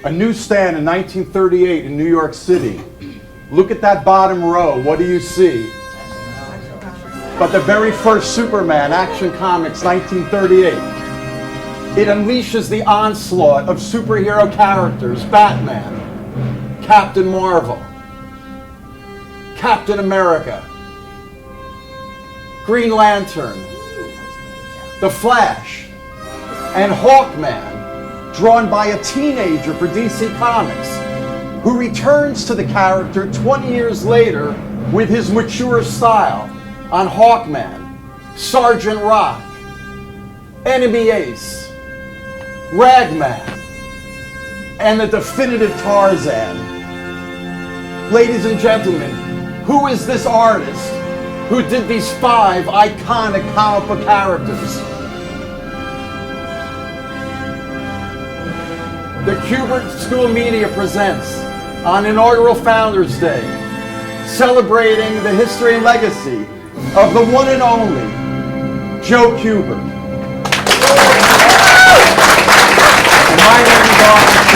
A newsstand in 1938 in New York City. Look at that bottom row. What do you see? But the very first Superman, Action Comics, 1938. It unleashes the onslaught of superhero characters. Batman, Captain Marvel, Captain America, Green Lantern, The Flash, and Hawkman, drawn by a teenager for DC Comics, who returns to the character 20 years later with his mature style on Hawkman, Sergeant Rock, Enemy Ace, Ragman, and the definitive Tarzan. Ladies and gentlemen, who is this artist who did these 5 iconic comic book characters? The Kubert School Media presents on inaugural Founders Day, celebrating the history and legacy of the one and only Joe Kubert. And my name is Arthur.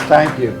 Thank you.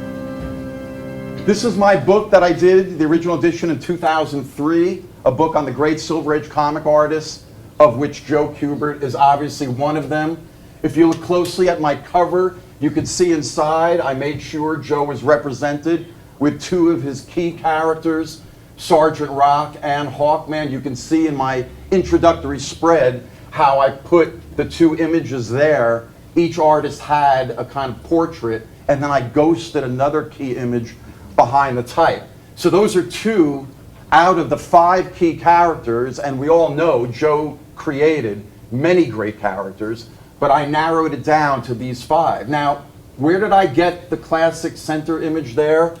This is my book that I did, the original edition in 2003, a book on the great Silver Age comic artists, of which Joe Kubert is obviously one of them. If you look closely at my cover, you can see inside I made sure Joe was represented with 2 of his key characters, Sergeant Rock and Hawkman. You can see in my introductory spread how I put the 2 images there. Each artist had a kind of portrait, and then I ghosted another key image behind the type. So those are 2 out of the 5 key characters, and we all know Joe created many great characters, but I narrowed it down to these 5. Now, where did I get the classic center image there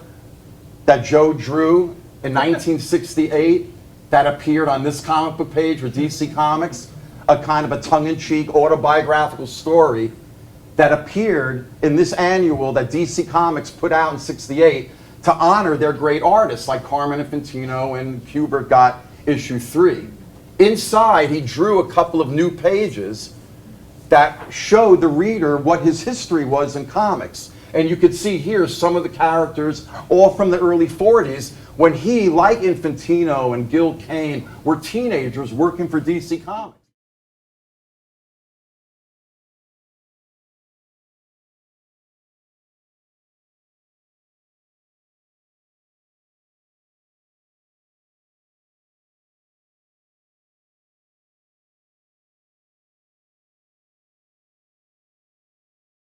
that Joe drew in 1968 that appeared on this comic book page with DC Comics? A kind of a tongue-in-cheek autobiographical story that appeared in this annual that DC Comics put out in '68 to honor their great artists like Carmen Infantino, and Kubert got issue 3. Inside, he drew a couple of new pages that showed the reader what his history was in comics. And you could see here some of the characters, all from the early 40s, when he, like Infantino and Gil Kane, were teenagers working for DC Comics.